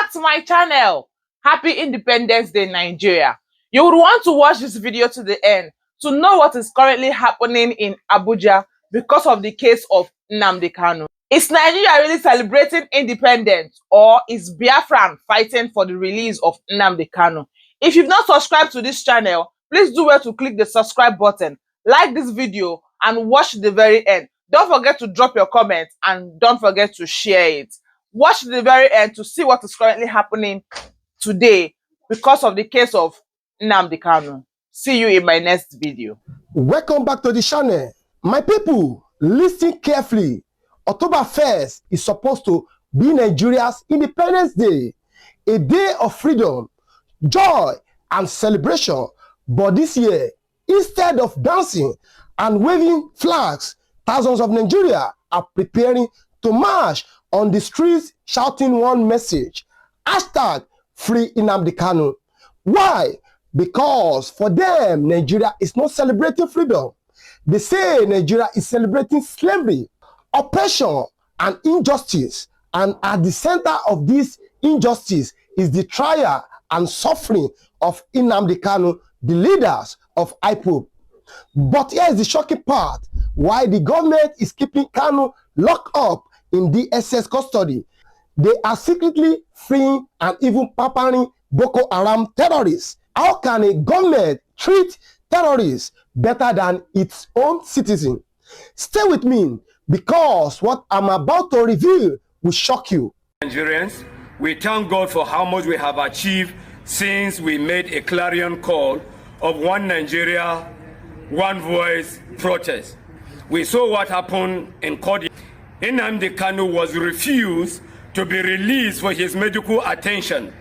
back to my channel. Happy Independence Day, Nigeria. You would want to watch this video to the end to know what is currently happening in Abuja because of the case of Nnamdi Kanu. Is Nigeria really celebrating independence, or is Biafran fighting for the release of Nnamdi Kanu? If you've not subscribed to this channel, please do well to click the subscribe button, like this video, and watch the very end. Don't forget to drop your comments and don't forget to share it. Watch the very end to see what is currently happening today because of the case of Nnamdi Kanu. See you in my next video. Welcome back to the channel. My people, listen carefully. October 1st is supposed to be Nigeria's Independence Day, a day of freedom, joy, and celebration. But this year, instead of dancing and waving flags, thousands of Nigeria are preparing to march on the streets shouting one message: hashtag free Nnamdi Kanu. Why? Because for them, Nigeria is not celebrating freedom. They say Nigeria is celebrating slavery, oppression, and injustice. And at the center of this injustice is the trial and suffering of Nnamdi Kanu, the leaders of IPOB. But here's the shocking part: why the government is keeping Kanu locked up in DSS custody. They are secretly freeing and even pampering Boko Haram terrorists. How can a government treat terrorists better than its own citizens? Stay with me, because what I'm about to reveal will shock you. Nigerians, we thank God for how much we have achieved since we made a clarion call of one Nigeria, one voice protest. We saw what happened in court. Nnamdi Kanu was refused to be released for his medical attention,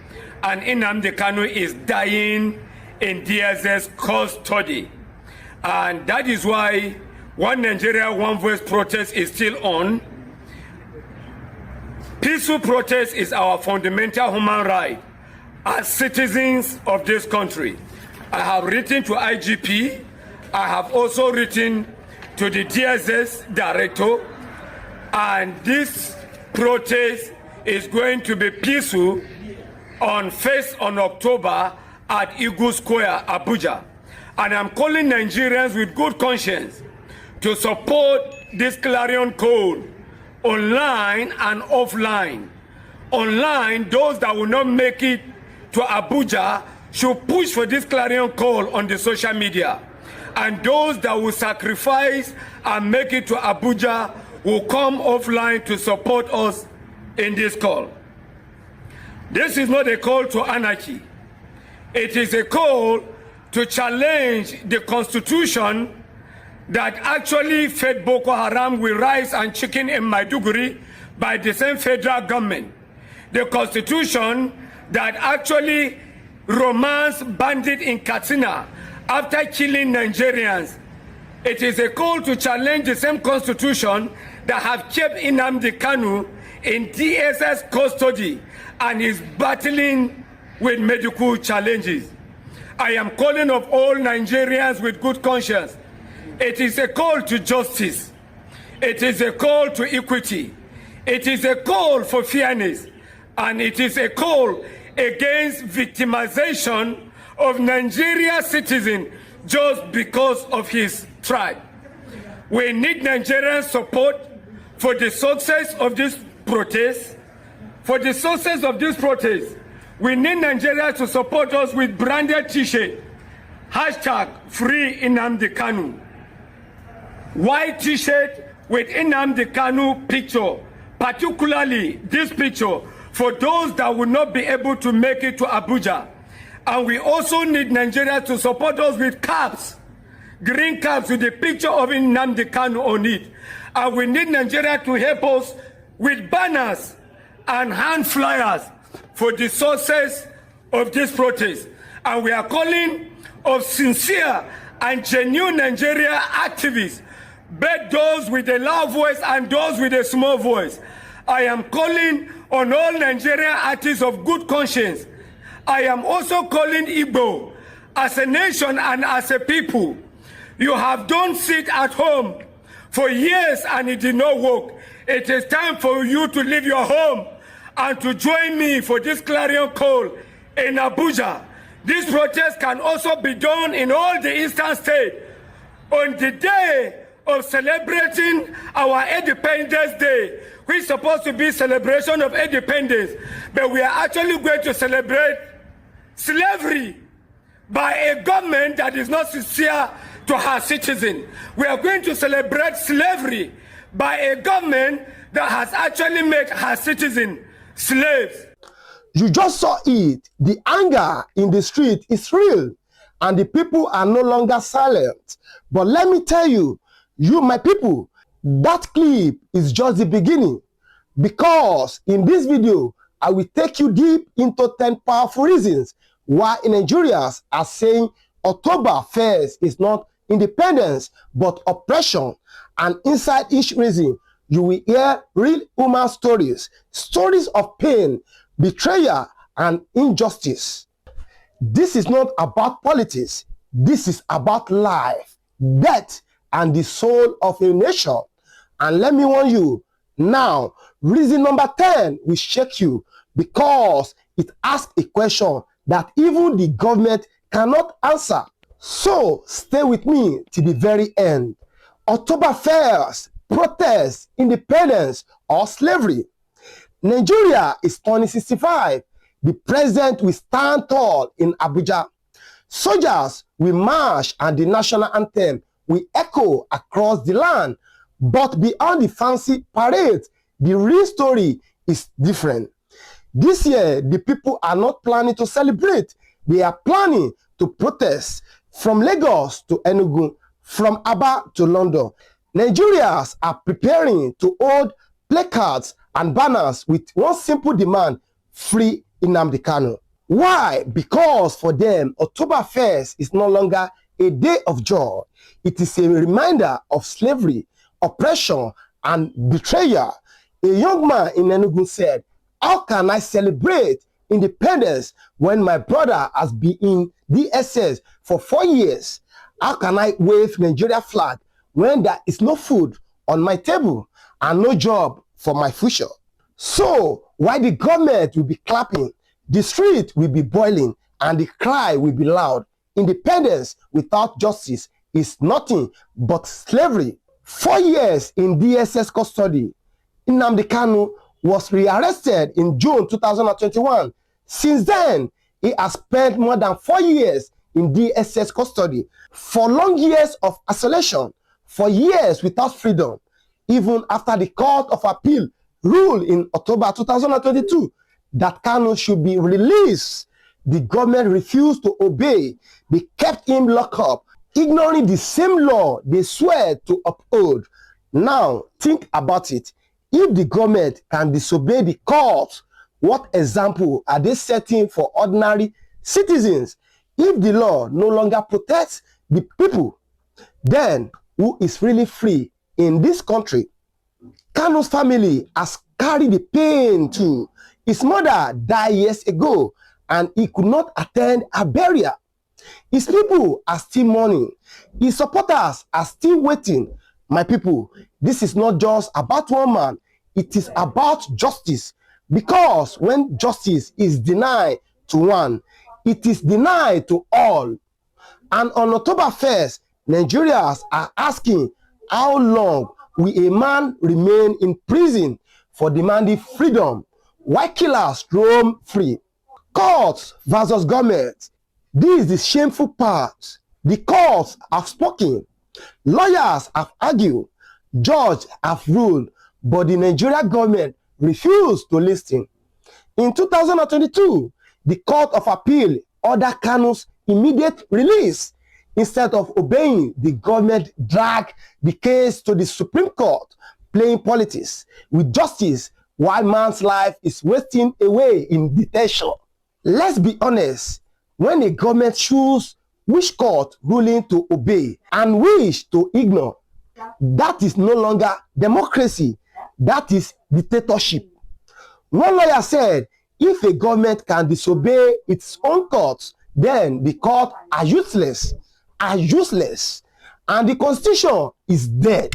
and Nnamdi Kanu is dying in DSS custody. And that is why one Nigeria, one voice protest is still on. Peaceful protest is our fundamental human right as citizens of this country. I have written to IGP. I have also written to the DSS director, and this protest is going to be peaceful on 1st on October at Eagle Square, Abuja. And I'm calling Nigerians with good conscience to support this clarion call online and offline. Online, those that will not make it to Abuja should push for this clarion call on the social media. And those that will sacrifice and make it to Abuja will come offline to support us in this call. This is not a call to anarchy. It is a call to challenge the constitution that actually fed Boko Haram with rice and chicken in Maiduguri by the same federal government. The constitution that actually romanced bandits in Katsina after killing Nigerians. It is a call to challenge the same constitution that have kept Nnamdi Kanu in DSS custody and is battling with medical challenges. I am calling of all Nigerians with good conscience. It is a call to justice. It is a call to equity. It is a call for fairness. And it is a call against victimization of Nigeria citizens just because of his tribe. We need Nigerian support for the success of this protest. For the success of this protest, we need Nigeria to support us with branded t-shirt, hashtag free Nnamdi Kanu. White t-shirt with Nnamdi Kanu picture, particularly this picture for those that will not be able to make it to Abuja. And we also need Nigeria to support us with caps, green caps with the picture of Nnamdi Kanu on it. And we need Nigeria to help us with banners and hand flyers for the success of this protest. And we are calling of sincere and genuine Nigeria activists, both those with a loud voice and those with a small voice. I am calling on all Nigerian artists of good conscience. I am also calling Igbo as a nation and as a people. You have done sit at home for years and it did not work. It is time for you to leave your home and to join me for this clarion call in Abuja. This protest can also be done in all the eastern states on the day of celebrating our Independence Day, which is supposed to be celebration of independence, but we are actually going to celebrate slavery by a government that is not sincere to her citizens. We are going to celebrate slavery by a government that has actually made her citizens slaves. You just saw it. The anger in the street is real, and the people are no longer silent. But let me tell you, my people, that clip is just the beginning, because in this video, I will take you deep into 10 powerful reasons why Nigerians are saying October 1st is not independence, but oppression. And inside each reason, you will hear real human stories, stories of pain, betrayal, and injustice. This is not about politics. This is about life, death, and the soul of a nation. And let me warn you, now, reason number 10 will shake you, because it asks a question that even the government cannot answer. So stay with me till the very end. October 1st, protest, independence, or slavery. Nigeria is turning 65. The president will stand tall in Abuja. Soldiers will march and the national anthem will echo across the land. But beyond the fancy parade, the real story is different. This year, the people are not planning to celebrate. They are planning to protest from Lagos to Enugu, from Aba to London. Nigerians are preparing to hold placards and banners with one simple demand: free Nnamdi Kanu. Why? Because for them, October 1st is no longer a day of joy. It is a reminder of slavery, oppression, and betrayal. A young man in Enugu said, "How can I celebrate independence when my brother has been in DSS for 4 years? How can I wave Nigeria flag when there is no food on my table and no job for my future?" So, while the government will be clapping, the street will be boiling, and the cry will be loud. Independence without justice is nothing but slavery. 4 years in DSS custody, Nnamdi Kanu was rearrested in June 2021. Since then, he has spent more than 4 years in DSS custody, for long years of isolation, for years without freedom. Even after the Court of Appeal ruled in October 2022 that Kanu should be released, the government refused to obey. They kept him locked up, ignoring the same law they swear to uphold. Now, think about it. If the government can disobey the court, what example are they setting for ordinary citizens? If the law no longer protects the people, then who is really free in this country? Kanu's family has carried the pain too. His mother died years ago, and he could not attend her burial. His people are still mourning. His supporters are still waiting. My people, this is not just about one man. It is about justice. Because when justice is denied to one, it is denied to all. And on October 1st, Nigerians are asking, how long will a man remain in prison for demanding freedom while killers roam free? Courts versus government. This is the shameful part. The courts have spoken. Lawyers have argued. Judges have ruled. But the Nigerian government refused to listen. In 2022, the Court of Appeal ordered Kanu's immediate release. Instead of obeying, the government dragged the case to the Supreme Court, playing politics with justice while man's life is wasting away in detention. Let's be honest, when a government chooses which court ruling to obey and which to ignore, that is no longer democracy, that is dictatorship. One lawyer said, if a government can disobey its own courts, then the courts are useless, and the constitution is dead.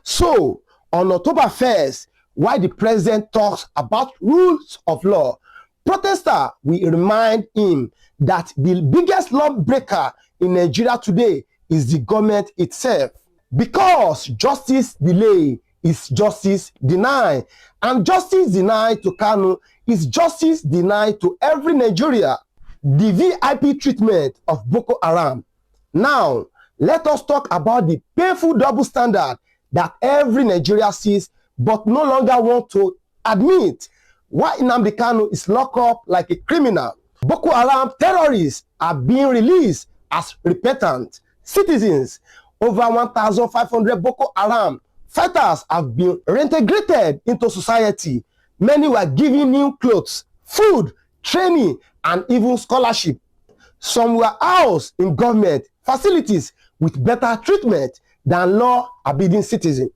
So, on October 1st, while the president talks about rules of law, protesters will remind him that the biggest lawbreaker in Nigeria today is the government itself. Because justice delay is justice denied, and justice denied to Kanu is justice denied to every Nigerian. The VIP treatment of Boko Haram. Now, let us talk about the painful double standard that every Nigerian sees but no longer want to admit. Why Nnamdi Kanu is locked up like a criminal. Boko Haram terrorists are being released as repentant citizens. Over 1,500 Boko Haram fighters have been reintegrated into society. Many were given new clothes, food, training, and even scholarship. Some were housed in government facilities with better treatment than law-abiding citizens.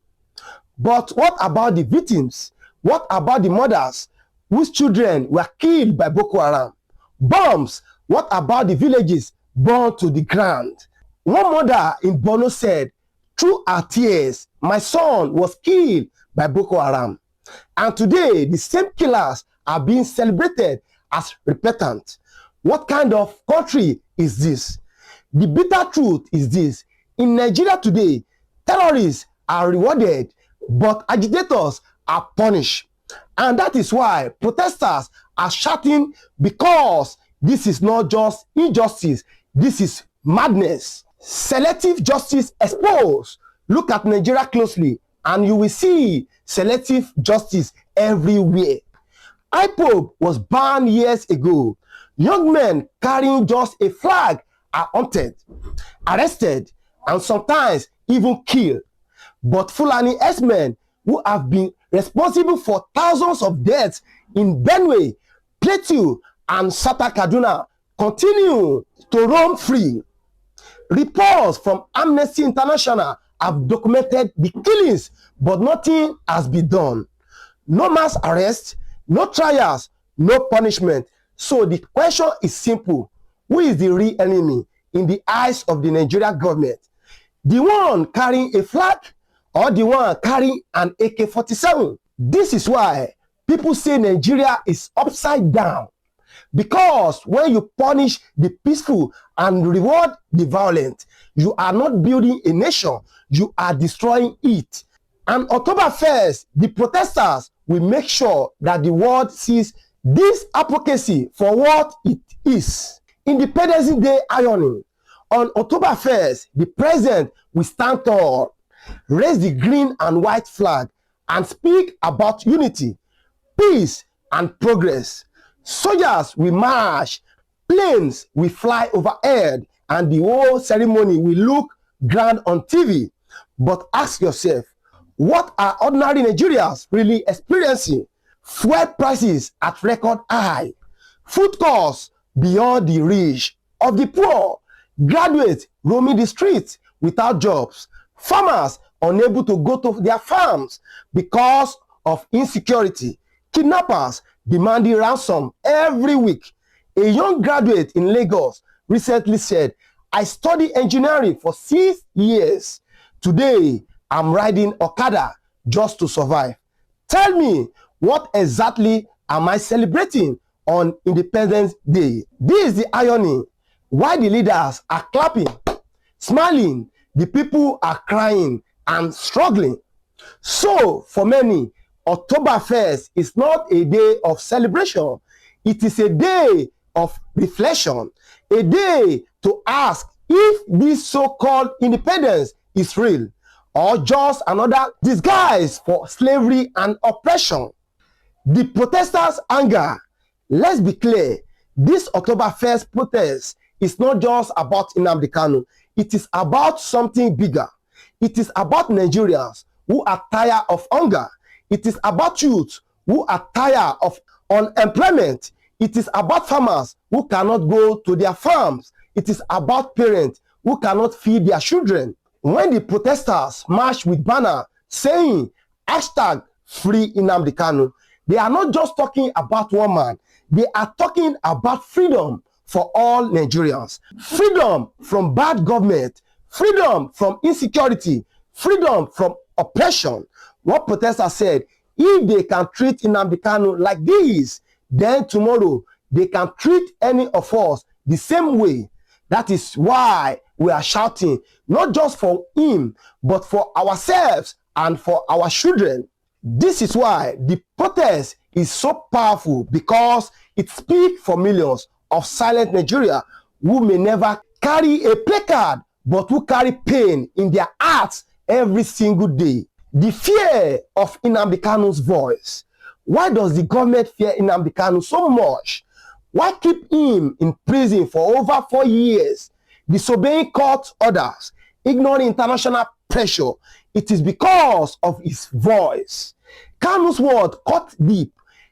But what about the victims? What about the mothers whose children were killed by Boko Haram? Bombs. What about the villages burned to the ground? One mother in Borno said, through her tears, my son was killed by Boko Haram. And today, the same killers are being celebrated as repentant. What kind of country is this? The bitter truth is this. In Nigeria today, terrorists are rewarded, but agitators are punished. And that is why protesters are shouting, because this is not just injustice, this is madness. Selective justice exposed. Look at Nigeria closely and you will see selective justice everywhere. IPOB was banned years ago. Young men carrying just a flag are hunted, arrested, and sometimes even killed. But Fulani S-men who have been responsible for thousands of deaths in Benue, Plateau, and Sata Kaduna continue to roam free. Reports from Amnesty International have documented the killings, but nothing has been done. No mass arrest, no trials, no punishment. So the question is simple. Who is the real enemy in the eyes of the Nigerian government? The one carrying a flag or the one carrying an AK-47? This is why people say Nigeria is upside down. Because when you punish the peaceful and reward the violent, you are not building a nation, you are destroying it. And October 1st, the protesters will make sure that the world sees this advocacy for what it is. Independence Day ironing. On October 1st, the president will stand tall, raise the green and white flag, and speak about unity, peace, and progress. Soldiers will march, planes will fly overhead, and the whole ceremony will look grand on TV. But ask yourself, what are ordinary Nigerians really experiencing? Fuel prices at record high, food costs beyond the reach of the poor, graduates roaming the streets without jobs, farmers unable to go to their farms because of insecurity, kidnappers demanding ransom every week. A young graduate in Lagos recently said, I studied engineering for 6 years. Today, I'm riding Okada just to survive. Tell me, what exactly am I celebrating on Independence Day? This is the irony. Why the leaders are clapping, smiling, the people are crying and struggling. So, for many, October 1st is not a day of celebration. It is a day of reflection, a day to ask if this so-called independence is real or just another disguise for slavery and oppression. The protesters' anger. Let's be clear, this October 1st protest is not just about Nnamdi Kanu. It is about something bigger. It is about Nigerians who are tired of hunger. It is about youth who are tired of unemployment. It is about farmers who cannot go to their farms. It is about parents who cannot feed their children. When the protesters march with banner saying hashtag free Nnamdi Kanu, they are not just talking about one man. They are talking about freedom for all Nigerians. Freedom from bad government, freedom from insecurity, freedom from oppression. What protesters said, If they can treat Nnamdi Kanu like this, then tomorrow they can treat any of us the same way. That is why we are shouting, not just for him, but for ourselves and for our children. This is why the protest is so powerful, because it speaks for millions of silent Nigeria who may never carry a placard, but who carry pain in their hearts every single day. The fear of Nnamdi Kanu's voice. Why does the government fear Nnamdi Kanu so much? Why keep him in prison for over 4 years, disobeying court orders, ignoring international pressure? It is because of his voice. Kanu's word cut deep.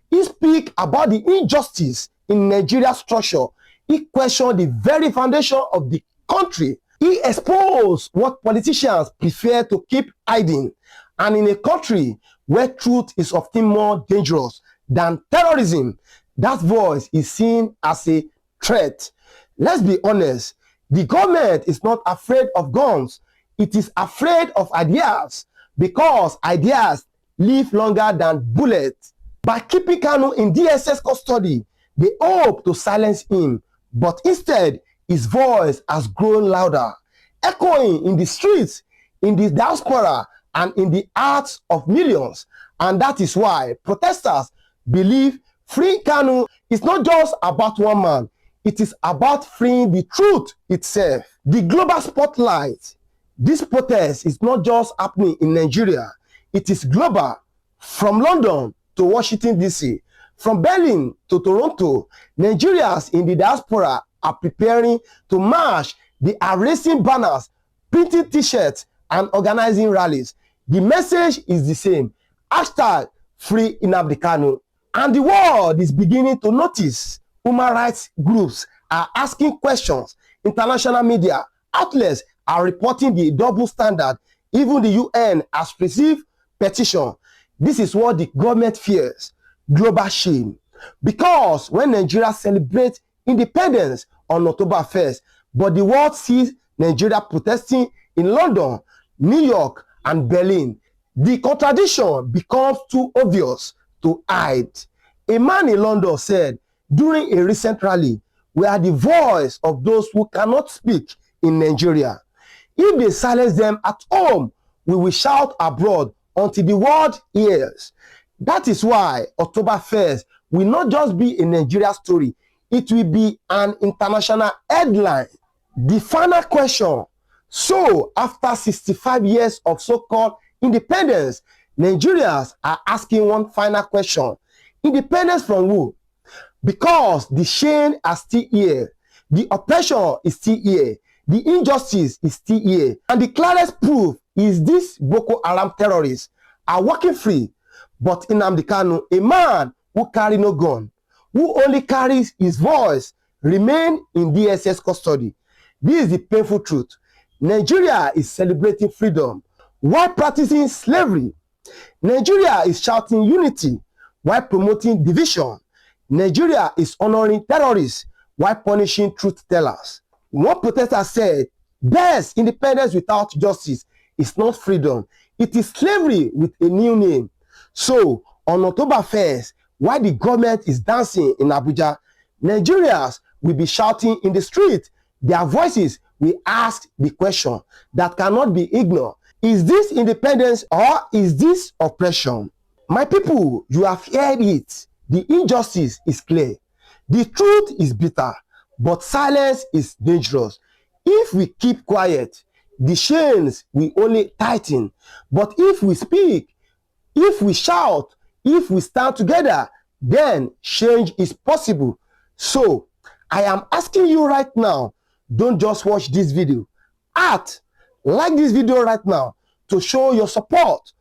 He speaks about the injustice in Nigeria's structure. He questioned the very foundation of the country. He exposed what politicians prefer to keep hiding. And in a country where truth is often more dangerous than terrorism, that voice is seen as a threat. Let's be honest, the government is not afraid of guns. It is afraid of ideas, because ideas live longer than bullets. By keeping Kanu in DSS custody, they hope to silence him, but instead, his voice has grown louder, echoing in the streets, in the diaspora, and in the hearts of millions. And that is why protesters believe freeing Kanu is not just about one man, it is about freeing the truth itself. The global spotlight. This protest is not just happening in Nigeria, it is global. From London to Washington, D.C., from Berlin to Toronto, Nigerians in the diaspora are preparing to march. They are raising banners, printing t-shirts, and organizing rallies. The message is the same. Hashtag free Nnamdi Kanu. And the world is beginning to notice. Human rights groups are asking questions. International media outlets are reporting the double standard. Even the UN has received petition. This is what the government fears. Global shame. Because when Nigeria celebrates independence on October 1st, but the world sees Nigeria protesting in London, New York, and Berlin, the contradiction becomes too obvious to hide. A man in London said during a recent rally, "We are the voice of those who cannot speak in Nigeria. If they silence them at home, we will shout abroad until the world hears." That is why October 1st will not just be a Nigeria story, it will be an international headline. The final question. So, after 65 years of so-called independence, Nigerians are asking one final question. Independence from who? Because the shame is still here, the oppression is still here, the injustice is still here. And the clearest proof is these Boko Haram terrorists are walking free. But Nnamdi Kanu, a man who carries no gun, who only carries his voice, remain in DSS custody. This is the painful truth. Nigeria is celebrating freedom while practicing slavery. Nigeria is shouting unity while promoting division. Nigeria is honoring terrorists while punishing truth tellers. One protester said, "Best independence without justice is not freedom. It is slavery with a new name." So, on October 1st, while the government is dancing in Abuja, Nigerians will be shouting in the street. Their voices will ask the question that cannot be ignored. Is this independence or is this oppression? My people, you have heard it. The injustice is clear. The truth is bitter, but silence is dangerous. If we keep quiet, the chains will only tighten. But if we speak, if we shout, if we stand together, then change is possible. So, I am asking you right now, don't just watch this video. Act, like this video right now to show your support.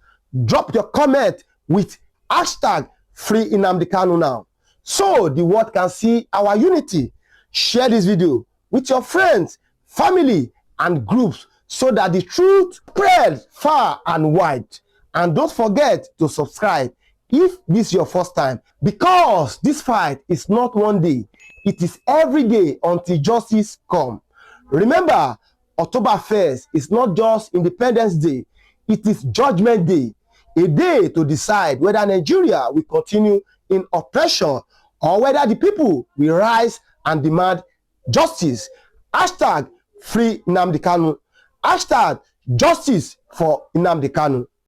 Drop your comment with hashtag free Nnamdi Kanu now, so the world can see our unity. Share this video with your friends, family, and groups so that the truth spreads far and wide. And don't forget to subscribe if this is your first time, because this fight is not one day, it is every day until justice comes. Remember, October 1st is not just Independence Day, it is Judgment Day. A day to decide whether Nigeria will continue in oppression or whether the people will rise and demand justice. Hashtag free Nnamdi Kanu. Hashtag justice for Nnamdi Kanu.